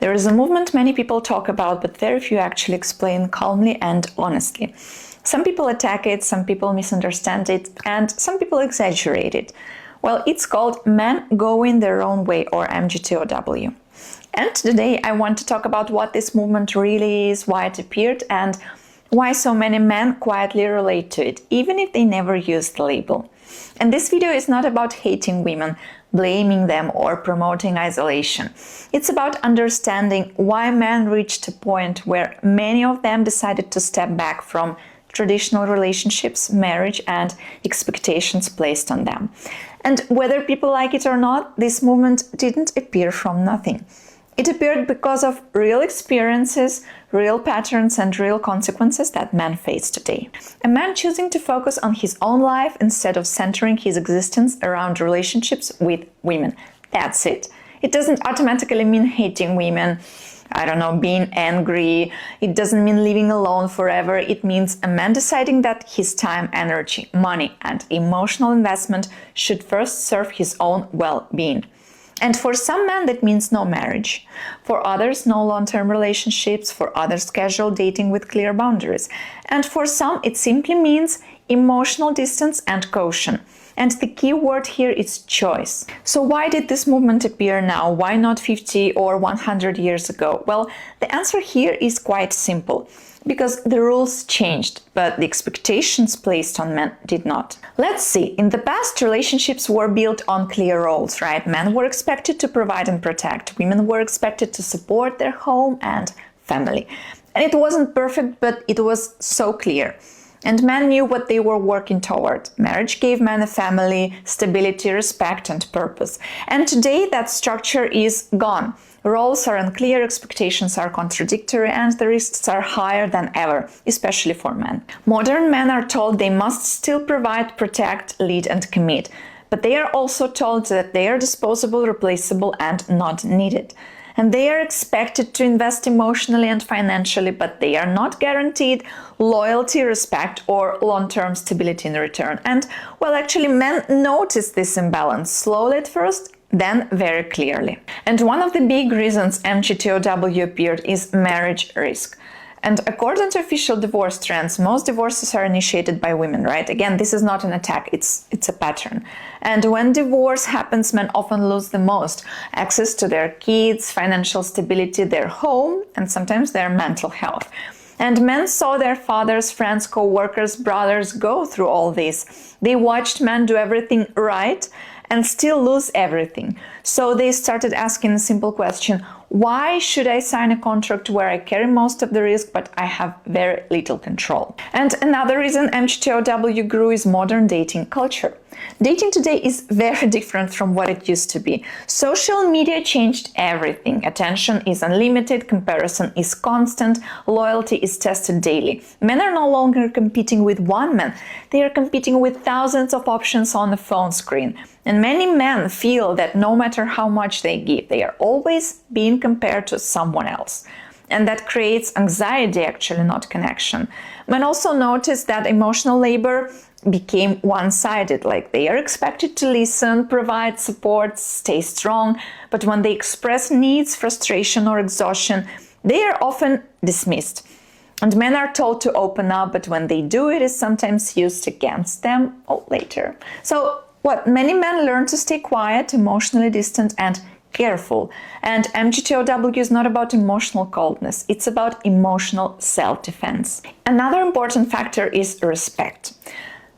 There is a movement many people talk about, but very few actually explain calmly and honestly. Some people attack it, some people misunderstand it, and some people exaggerate it. Well, it's called Men Going Their Own Way, or MGTOW. And today I want to talk about what this movement really is, why it appeared, and why so many men quietly relate to it, even if they never use the label. And this video is not about hating women, blaming them, or promoting isolation. It's about understanding why men reached a point where many of them decided to step back from traditional relationships, marriage, and expectations placed on them. And whether people like it or not, this movement didn't appear from nothing. It appeared because of real experiences, real patterns, and real consequences that men face today. A man choosing to focus on his own life instead of centering his existence around relationships with women. That's it. It doesn't automatically mean hating women, being angry. It doesn't mean living alone forever. It means a man deciding that his time, energy, money, and emotional investment should first serve his own well-being. And for some men, that means no marriage. For others, no long-term relationships. For others, casual dating with clear boundaries. And for some, it simply means emotional distance and caution. And the key word here is choice. So why did this movement appear now? Why not 50 or 100 years ago? Well, the answer here is quite simple. Because the rules changed, but the expectations placed on men did not. Let's see, in the past, relationships were built on clear roles, right? Men were expected to provide and protect. Women were expected to support their home and family. And it wasn't perfect, but it was so clear. And men knew what they were working toward. Marriage gave men a family, stability, respect, and purpose. And today that structure is gone. Roles are unclear, expectations are contradictory, and the risks are higher than ever, especially for men. Modern men are told they must still provide, protect, lead, and commit. But they are also told that they are disposable, replaceable, and not needed. And they are expected to invest emotionally and financially, but they are not guaranteed loyalty, respect, or long-term stability in return. And, well, actually, men notice this imbalance slowly at first, then very clearly. And one of the big reasons MGTOW appeared is marriage risk. And according to official divorce trends, most divorces are initiated by women, right? Again, this is not an attack, it's a pattern. And when divorce happens, men often lose the most: access to their kids, financial stability, their home, and sometimes their mental health. And men saw their fathers, friends, co-workers, brothers go through all this. They watched men do everything right and still lose everything. So they started asking a simple question: why should I sign a contract where I carry most of the risk, but I have very little control? And another reason MGTOW grew is modern dating culture. Dating today is very different from what it used to be. Social media changed everything. Attention is unlimited, comparison is constant, loyalty is tested daily. Men are no longer competing with one man, they are competing with thousands of options on the phone screen. And many men feel that no matter how much they give, they are always being compared to someone else. And that creates anxiety, actually, not connection. Men also notice that emotional labor became one-sided, like they are expected to listen, provide support, stay strong, but when they express needs, frustration, or exhaustion, they are often dismissed. And men are told to open up, but when they do, it is sometimes used against them later. So many men learn to stay quiet, emotionally distant, and careful. And MGTOW is not about emotional coldness, it's about emotional self-defense. Another important factor is respect.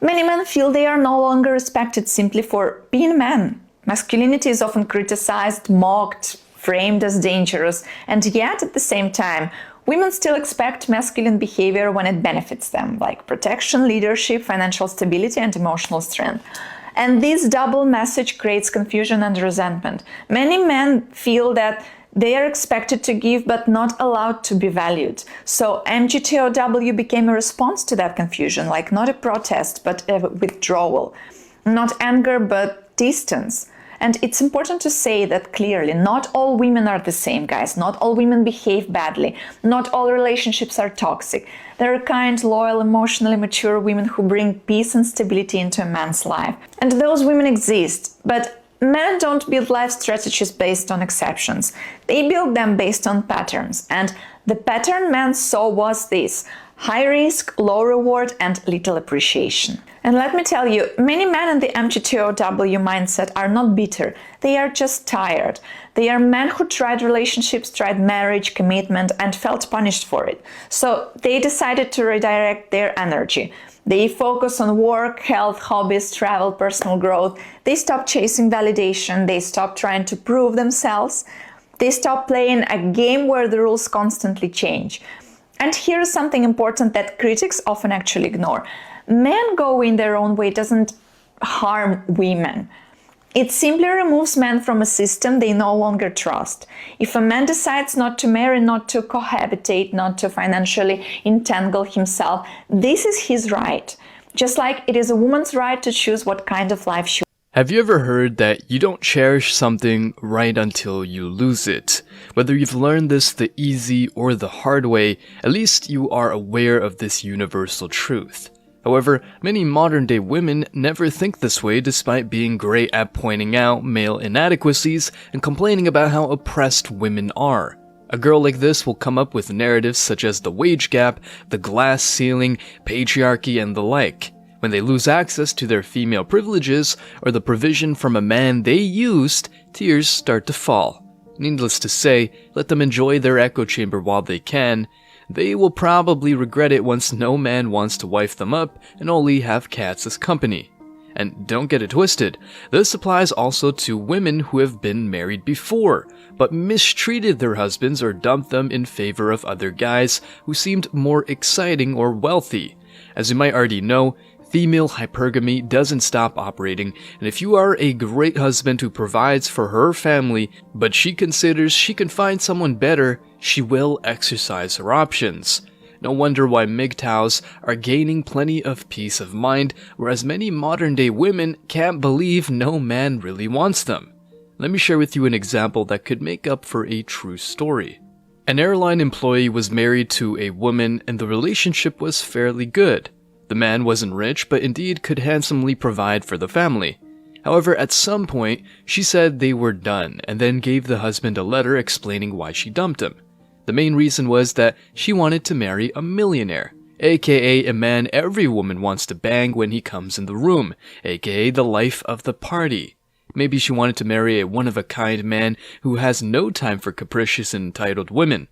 Many men feel they are no longer respected simply for being men. Masculinity is often criticized, mocked, framed as dangerous, and yet at the same time, women still expect masculine behavior when it benefits them, like protection, leadership, financial stability, and emotional strength. And this double message creates confusion and resentment. Many men feel that they are expected to give but not allowed to be valued. So MGTOW became a response to that confusion, like not a protest but a withdrawal. Not anger but distance. And it's important to say that clearly, not all women are the same, guys. Not all women behave badly. Not all relationships are toxic. There are kind, loyal, emotionally mature women who bring peace and stability into a man's life. And those women exist. But Men don't build life strategies based on exceptions. They build them based on patterns. And the pattern men saw was this: high risk, low reward, and little appreciation. And let me tell you, many men in the MGTOW mindset are not bitter. They are just tired. They are men who tried relationships, tried marriage, commitment, and felt punished for it. So they decided to redirect their energy. They focus on work, health, hobbies, travel, personal growth. They stop chasing validation. They stop trying to prove themselves. They stop playing a game where the rules constantly change. And here's something important that critics often actually ignore. Men going their own way doesn't harm women. It simply removes men from a system they no longer trust. If a man decides not to marry, not to cohabitate, not to financially entangle himself, this is his right. Just like it is a woman's right to choose what kind of life she wants. Have you ever heard that you don't cherish something right until you lose it? Whether you've learned this the easy or the hard way, at least you are aware of this universal truth. However, many modern-day women never think this way despite being great at pointing out male inadequacies and complaining about how oppressed women are. A girl like this will come up with narratives such as the wage gap, the glass ceiling, patriarchy, and the like. When they lose access to their female privileges or the provision from a man they used, tears start to fall. Needless to say, let them enjoy their echo chamber while they can. They will probably regret it once no man wants to wife them up and only have cats as company. And don't get it twisted, this applies also to women who have been married before, but mistreated their husbands or dumped them in favor of other guys who seemed more exciting or wealthy. As you might already know, female hypergamy doesn't stop operating, and if you are a great husband who provides for her family, but she considers she can find someone better, she will exercise her options. No wonder why MGTOWs are gaining plenty of peace of mind, whereas many modern-day women can't believe no man really wants them. Let me share with you an example that could make up for a true story. An airline employee was married to a woman and the relationship was fairly good. The man wasn't rich, but indeed could handsomely provide for the family. However, at some point, she said they were done and then gave the husband a letter explaining why she dumped him. The main reason was that she wanted to marry a millionaire, aka a man every woman wants to bang when he comes in the room, aka the life of the party. Maybe she wanted to marry a one-of-a-kind man who has no time for capricious and entitled women.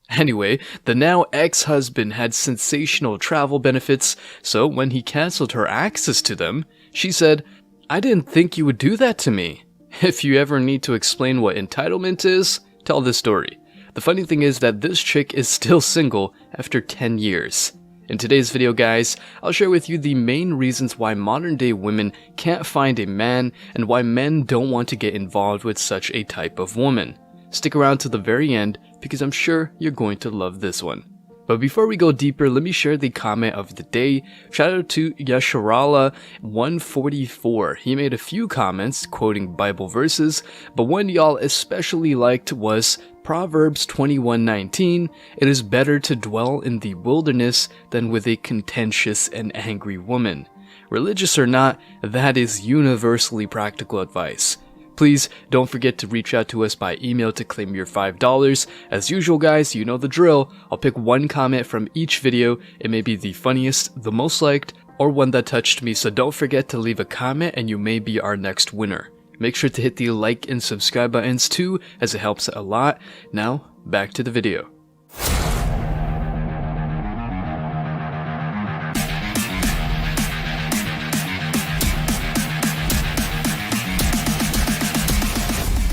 Anyway, the now ex-husband had sensational travel benefits, so when he cancelled her access to them, she said, "I didn't think you would do that to me." If you ever need to explain what entitlement is, tell this story. The funny thing is that this chick is still single after 10 years. In today's video, guys, I'll share with you the main reasons why modern-day women can't find a man and why men don't want to get involved with such a type of woman. Stick around to the very end because I'm sure you're going to love this one. But before we go deeper, let me share the comment of the day. Shout out to Yasharala144. He made a few comments quoting Bible verses, but one y'all especially liked was Proverbs 21:19. It is better to dwell in the wilderness than with a contentious and angry woman. Religious or not, that is universally practical advice. Please don't forget to reach out to us by email to claim your $5. As usual, guys, you know the drill. I'll pick one comment from each video. It may be the funniest, the most liked, or one that touched me, so don't forget to leave a comment and you may be our next winner. Make sure to hit the like and subscribe buttons too, as it helps a lot. Now, back to the video.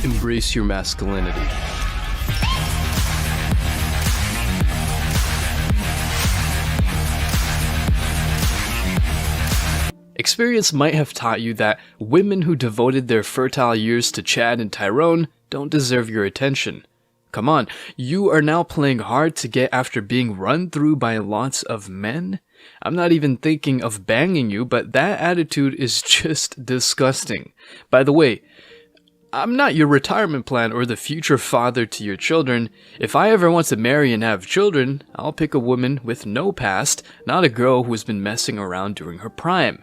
Embrace your masculinity. Experience might have taught you that women who devoted their fertile years to Chad and Tyrone don't deserve your attention. Come on, you are now playing hard to get after being run through by lots of men? I'm not even thinking of banging you, but that attitude is just disgusting. By the way, I'm not your retirement plan or the future father to your children. If I ever want to marry and have children, I'll pick a woman with no past, not a girl who's been messing around during her prime.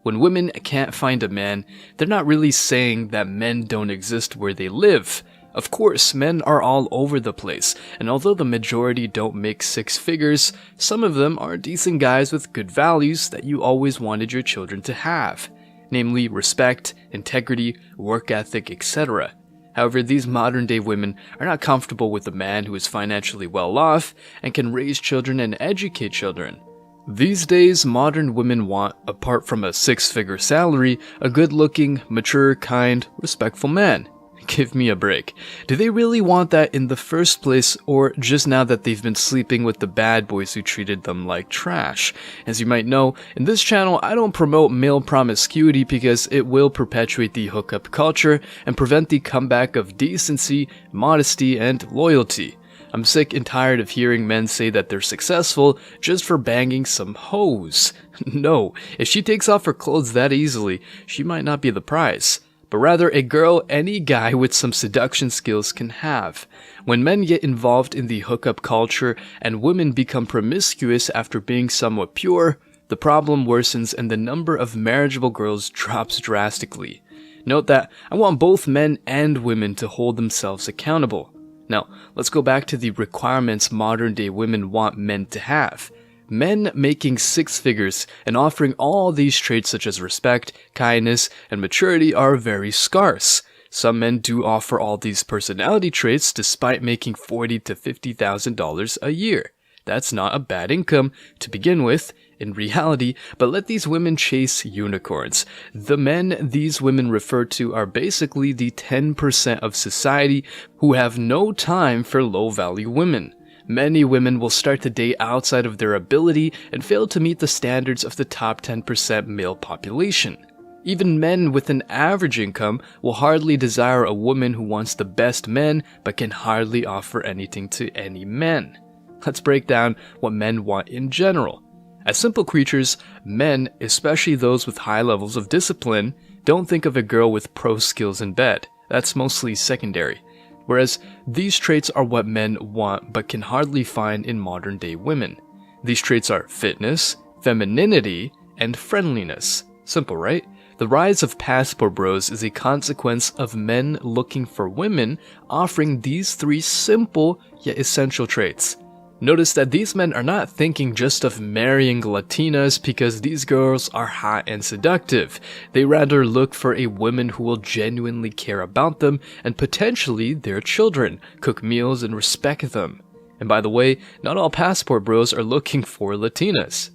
When women can't find a man, they're not really saying that men don't exist where they live. Of course, men are all over the place, and although the majority don't make six figures, some of them are decent guys with good values that you always wanted your children to have, namely respect, integrity, work ethic, etc. However, these modern-day women are not comfortable with a man who is financially well off and can raise children and educate children. These days, modern women want, apart from a six-figure salary, a good-looking, mature, kind, respectful man. Give me a break. Do they really want that in the first place, or just now that they've been sleeping with the bad boys who treated them like trash? As you might know, in this channel I don't promote male promiscuity because it will perpetuate the hookup culture and prevent the comeback of decency, modesty, and loyalty. I'm sick and tired of hearing men say that they're successful just for banging some hoes. No, if she takes off her clothes that easily, she might not be the prize, but rather a girl any guy with some seduction skills can have. When men get involved in the hookup culture and women become promiscuous after being somewhat pure, the problem worsens and the number of marriageable girls drops drastically. Note that I want both men and women to hold themselves accountable. Now, let's go back to the requirements modern-day women want men to have. Men making six figures and offering all these traits such as respect, kindness, and maturity are very scarce. Some men do offer all these personality traits despite making $40,000 to $50,000 a year. That's not a bad income to begin with, in reality, but let these women chase unicorns. The men these women refer to are basically the 10% of society who have no time for low-value women. Many women will start to date outside of their ability and fail to meet the standards of the top 10% male population. Even men with an average income will hardly desire a woman who wants the best men but can hardly offer anything to any men. Let's break down what men want in general. As simple creatures, men, especially those with high levels of discipline, don't think of a girl with pro skills in bed. That's mostly secondary. Whereas these traits are what men want but can hardly find in modern-day women. These traits are fitness, femininity, and friendliness. Simple, right? The rise of passport bros is a consequence of men looking for women offering these three simple yet essential traits. Notice that these men are not thinking just of marrying Latinas because these girls are hot and seductive. They rather look for a woman who will genuinely care about them and potentially their children, cook meals, and respect them. And by the way, not all passport bros are looking for Latinas.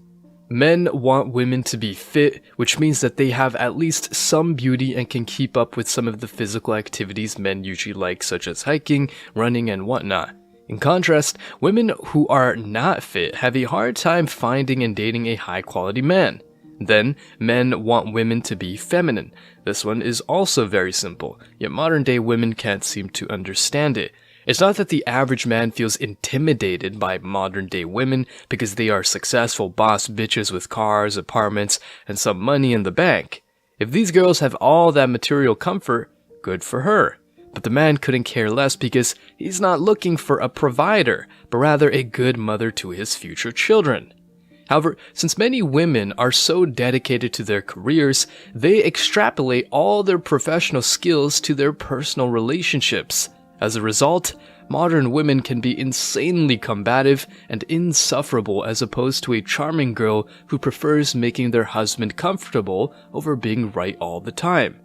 Men want women to be fit, which means that they have at least some beauty and can keep up with some of the physical activities men usually like, such as hiking, running, and whatnot. In contrast, women who are not fit have a hard time finding and dating a high-quality man. Then, men want women to be feminine. This one is also very simple, yet modern-day women can't seem to understand it. It's not that the average man feels intimidated by modern-day women because they are successful boss bitches with cars, apartments, and some money in the bank. If these girls have all that material comfort, good for her. But the man couldn't care less because he's not looking for a provider, but rather a good mother to his future children. However, since many women are so dedicated to their careers, they extrapolate all their professional skills to their personal relationships. As a result, modern women can be insanely combative and insufferable as opposed to a charming girl who prefers making their husband comfortable over being right all the time.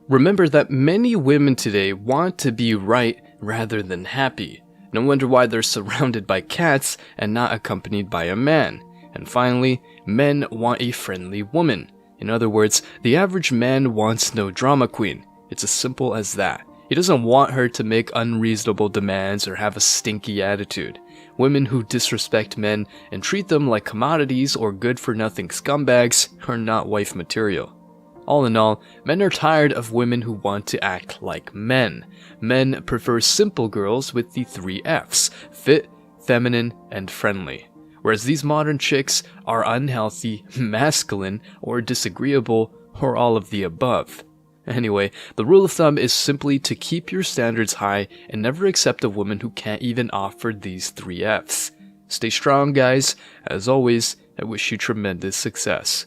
Remember that many women today want to be right rather than happy. No wonder why they're surrounded by cats and not accompanied by a man. And finally, men want a friendly woman. In other words, the average man wants no drama queen. It's as simple as that. He doesn't want her to make unreasonable demands or have a stinky attitude. Women who disrespect men and treat them like commodities or good-for-nothing scumbags are not wife material. All in all, men are tired of women who want to act like men. Men prefer simple girls with the 3 Fs: fit, feminine, and friendly. Whereas these modern chicks are unhealthy, masculine, or disagreeable, or all of the above. Anyway, the rule of thumb is simply to keep your standards high and never accept a woman who can't even offer these 3 Fs. Stay strong, guys. As always, I wish you tremendous success.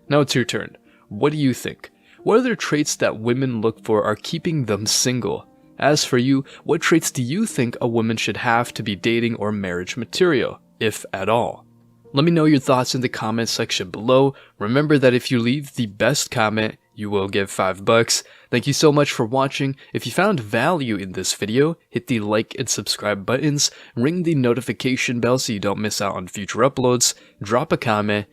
Now it's your turn. What do you think? What other traits that women look for are keeping them single? As for you, what traits do you think a woman should have to be dating or marriage material, if at all? Let me know your thoughts in the comment section below. Remember that if you leave the best comment, you will get $5. Thank you so much for watching. If you found value in this video, hit the like and subscribe buttons, ring the notification bell so you don't miss out on future uploads, drop a comment,